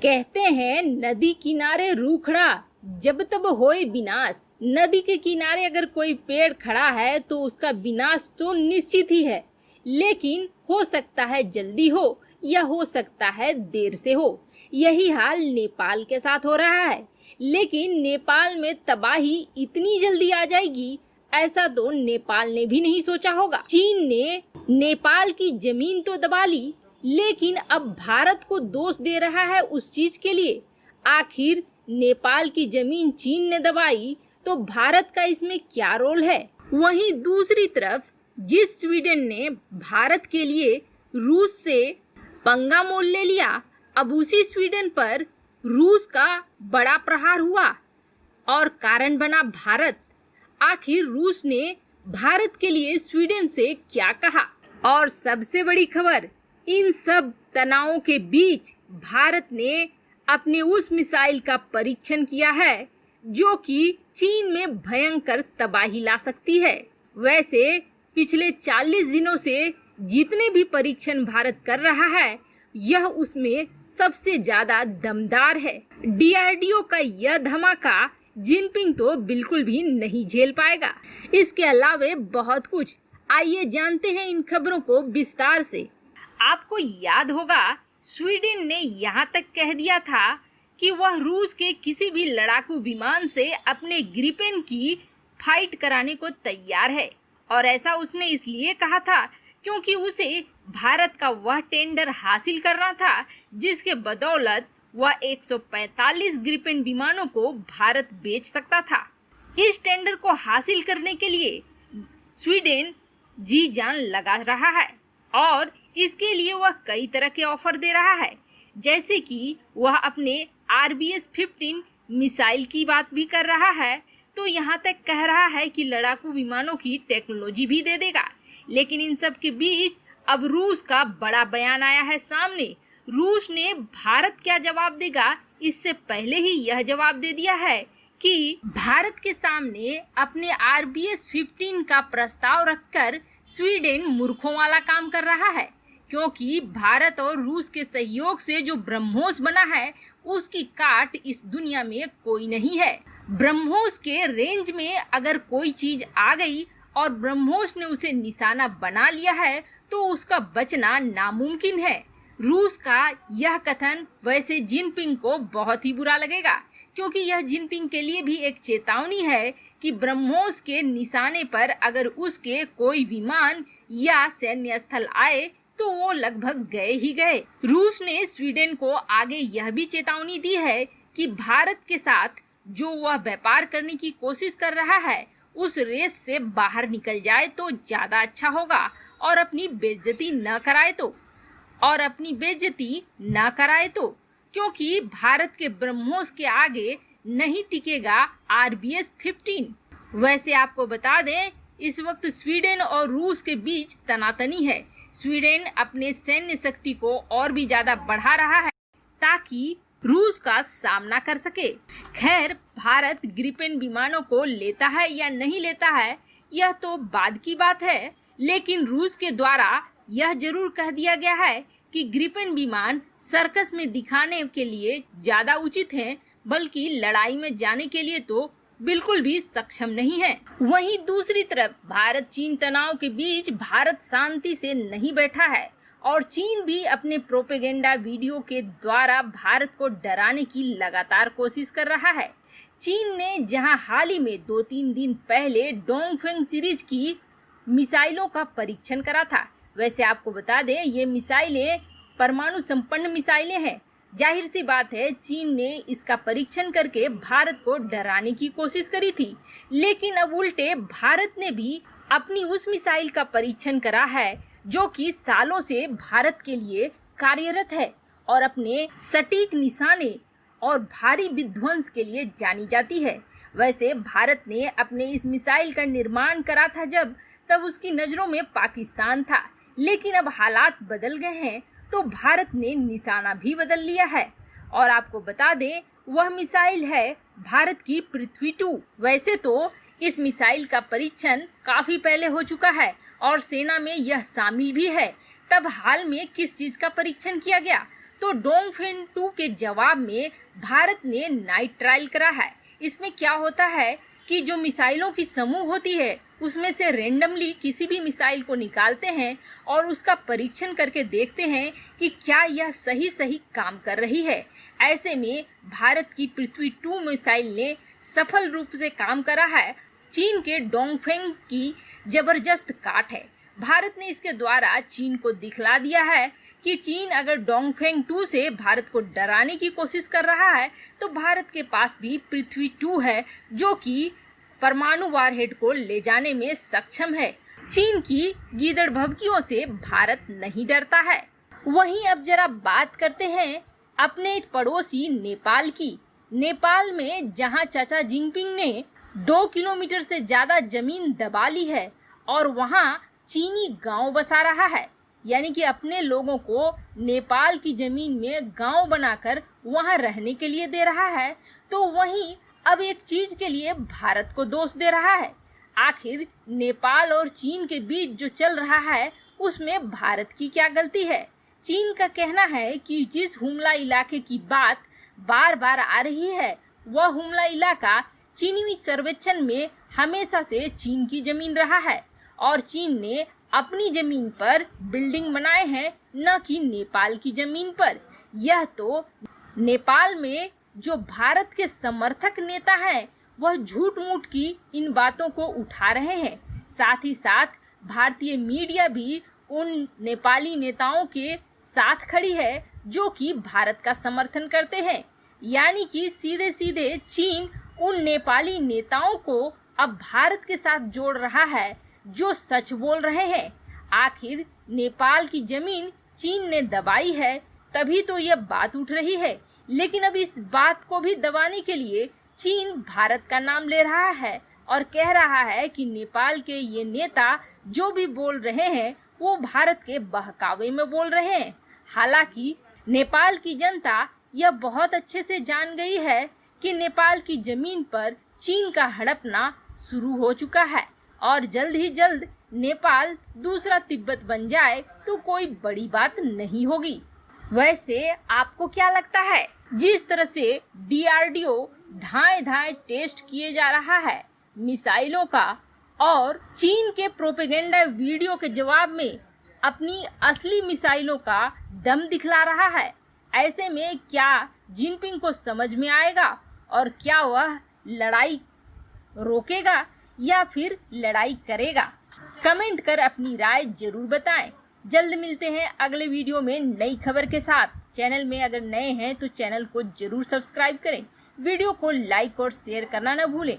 कहते हैं नदी किनारे रूखड़ा जब तब होए विनाश। नदी के किनारे अगर कोई पेड़ खड़ा है तो उसका विनाश तो निश्चित ही है, लेकिन हो सकता है जल्दी हो या हो सकता है देर से हो। यही हाल नेपाल के साथ हो रहा है, लेकिन नेपाल में तबाही इतनी जल्दी आ जाएगी ऐसा तो नेपाल ने भी नहीं सोचा होगा। चीन ने नेपाल की जमीन तो दबा ली, लेकिन अब भारत को दोष दे रहा है उस चीज के लिए। आखिर नेपाल की जमीन चीन ने दबाई तो भारत का इसमें क्या रोल है? वहीं दूसरी तरफ जिस स्वीडन ने भारत के लिए रूस से पंगा मोल ले लिया, अब उसी स्वीडन पर रूस का बड़ा प्रहार हुआ और कारण बना भारत। आखिर रूस ने भारत के लिए स्वीडन से क्या कहा? और सबसे बड़ी खबर, इन सब तनावों के बीच भारत ने अपने उस मिसाइल का परीक्षण किया है जो कि चीन में भयंकर तबाही ला सकती है। वैसे पिछले 40 दिनों से जितने भी परीक्षण भारत कर रहा है, यह उसमें सबसे ज्यादा दमदार है। डीआरडीओ का यह धमाका जिनपिंग तो बिल्कुल भी नहीं झेल पाएगा। इसके अलावे बहुत कुछ, आइए जानते हैं इन खबरों को विस्तार से। आपको याद होगा स्वीडन ने यहाँ तक कह दिया था कि वह रूस के किसी भी लड़ाकू विमान से अपने ग्रिपेन की फाइट कराने को तैयार है, और ऐसा उसने इसलिए कहा था क्योंकि उसे भारत का वह टेंडर हासिल करना था जिसके बदौलत वह 145 ग्रिपेन विमानों को भारत बेच सकता था। इस टेंडर को हासिल करने के लिए स्वीडन जी जान लगा रहा है और इसके लिए वह कई तरह के ऑफर दे रहा है, जैसे कि वह अपने RBS-15 मिसाइल की बात भी कर रहा है, तो यहाँ तक कह रहा है कि लड़ाकू विमानों की टेक्नोलॉजी भी दे देगा। लेकिन इन सब के बीच अब रूस का बड़ा बयान आया है सामने। रूस ने भारत क्या जवाब देगा इससे पहले ही यह जवाब दे दिया है कि भारत के सामने अपने RBS-15 का प्रस्ताव रखकर स्वीडन मूर्खों वाला काम कर रहा है, क्योंकि भारत और रूस के सहयोग से जो ब्रह्मोस बना है उसकी काट इस दुनिया में कोई नहीं है। ब्रह्मोस के रेंज में अगर कोई चीज आ गई और ब्रह्मोस ने उसे निशाना बना लिया है तो उसका बचना नामुमकिन है। रूस का यह कथन वैसे जिनपिंग को बहुत ही बुरा लगेगा, क्योंकि यह जिनपिंग के लिए भी एक चेतावनी है कि ब्रह्मोस के निशाने पर अगर उसके कोई विमान या सैन्य स्थल आए तो वो लगभग गए ही गए। रूस ने स्वीडन को आगे यह भी चेतावनी दी है कि भारत के साथ जो वह व्यापार करने की कोशिश कर रहा है उस रेस से बाहर निकल जाए तो ज्यादा अच्छा होगा, और अपनी बेइज्जती न कराए तो क्योंकि भारत के ब्रह्मोस के आगे नहीं टिकेगा RBS-15। वैसे आपको बता दें इस वक्त स्वीडन और रूस के बीच तनातनी है। स्वीडन अपने सैन्य शक्ति को और भी ज्यादा बढ़ा रहा है ताकि रूस का सामना कर सके। खैर, भारत ग्रिपेन विमानों को लेता है या नहीं लेता है यह तो बाद की बात है, लेकिन रूस के द्वारा यह जरूर कह दिया गया है कि ग्रिपेन विमान सर्कस में दिखाने के लिए ज्यादा उचित हैं, बल्कि लड़ाई में जाने के लिए तो बिल्कुल भी सक्षम नहीं है। वहीं दूसरी तरफ भारत चीन तनाव के बीच भारत शांति से नहीं बैठा है और चीन भी अपने प्रोपेगेंडा वीडियो के द्वारा भारत को डराने की लगातार कोशिश कर रहा है। चीन ने जहां हाल ही में 2-3 दिन पहले डोंगफेंग सीरीज की मिसाइलों का परीक्षण करा था। वैसे आपको बता दें ये मिसाइलें परमाणु संपन्न मिसाइलें हैं। जाहिर सी बात है चीन ने इसका परीक्षण करके भारत को डराने की कोशिश करी थी, लेकिन अब उल्टे भारत ने भी अपनी उस मिसाइल का परीक्षण करा है जो कि सालों से भारत के लिए कार्यरत है और अपने सटीक निशाने और भारी विध्वंस के लिए जानी जाती है। वैसे भारत ने अपने इस मिसाइल का निर्माण करा था तब उसकी नजरों में पाकिस्तान था, लेकिन अब हालात बदल गए हैं तो भारत ने निशाना भी बदल लिया है। और आपको बता दें वह मिसाइल है भारत की पृथ्वी-2। वैसे तो इस मिसाइल का परीक्षण काफी पहले हो चुका है और सेना में यह शामिल भी है। तब हाल में किस चीज का परीक्षण किया गया तो डोंगफेन 2 के जवाब में भारत ने नाइट ट्रायल करा है। इसमें क्या होता है कि जो मिसाइलों की समूह होती है उसमें से रेंडमली किसी भी मिसाइल को निकालते हैं और उसका परीक्षण करके देखते हैं कि क्या यह सही काम कर रही है। ऐसे में भारत की पृथ्वी 2 मिसाइल ने सफल रूप से काम करा है। चीन के डोंगफेन की जबरदस्त काट है। भारत ने इसके द्वारा चीन को दिखला दिया है कि चीन अगर डोंगफेन 2 से भारत को डराने की कोशिश कर रहा है तो भारत के पास भी पृथ्वी 2 है जो कि परमाणु वारहेड को ले जाने में सक्षम है। चीन की गीदड़ भभकियों से भारत नहीं डरता है। वहीं अब जरा बात करते हैं अपने एक पड़ोसी नेपाल की। नेपाल में जहां चाचा जिनपिंग ने 2 किलोमीटर से ज्यादा जमीन दबा ली है और वहां चीनी गांव बसा रहा है, यानी कि अपने लोगों को नेपाल की जमीन में गांव बनाकर वहां रहने के लिए दे रहा है, तो वहीं अब एक चीज के लिए भारत को दोष दे रहा है। आखिर नेपाल और चीन के बीच जो चल रहा है उसमें भारत की क्या गलती है? चीन का कहना है कि जिस हुमला इलाके की बात बार बार आ रही है वह हुमला इलाका चीनी सर्वेक्षण में हमेशा से चीन की जमीन रहा है और चीन ने अपनी जमीन पर बिल्डिंग बनाए हैं, न कि नेपाल की जमीन पर। यह तो नेपाल में जो भारत के समर्थक नेता हैं वह झूठ मूठ की इन बातों को उठा रहे हैं। साथ ही साथ भारतीय मीडिया भी उन नेपाली नेताओं के साथ खड़ी है जो कि भारत का समर्थन करते हैं, यानी कि सीधे सीधे चीन उन नेपाली नेताओं को अब भारत के साथ जोड़ रहा है जो सच बोल रहे हैं। आखिर नेपाल की जमीन चीन ने दबाई है तभी तो यह बात उठ रही है, लेकिन अब इस बात को भी दबाने के लिए चीन भारत का नाम ले रहा है और कह रहा है कि नेपाल के ये नेता जो भी बोल रहे हैं वो भारत के बहकावे में बोल रहे हैं। हालांकि नेपाल की जनता यह बहुत अच्छे से जान गई है कि नेपाल की जमीन पर चीन का हड़पना शुरू हो चुका है और जल्द ही जल्द नेपाल दूसरा तिब्बत बन जाए तो कोई बड़ी बात नहीं होगी। वैसे आपको क्या लगता है? जिस तरह से DRDO धाए टेस्ट किए जा रहा है मिसाइलों का और चीन के प्रोपेगेंडा वीडियो के जवाब में अपनी असली मिसाइलों का दम दिखला रहा है, ऐसे में क्या जिनपिंग को समझ में आएगा और क्या वह लड़ाई रोकेगा या फिर लड़ाई करेगा? कमेंट कर अपनी राय जरूर बताएं। जल्द मिलते हैं अगले वीडियो में नई खबर के साथ। चैनल में अगर नए हैं तो चैनल को जरूर सब्सक्राइब करें। वीडियो को लाइक और शेयर करना न भूलें।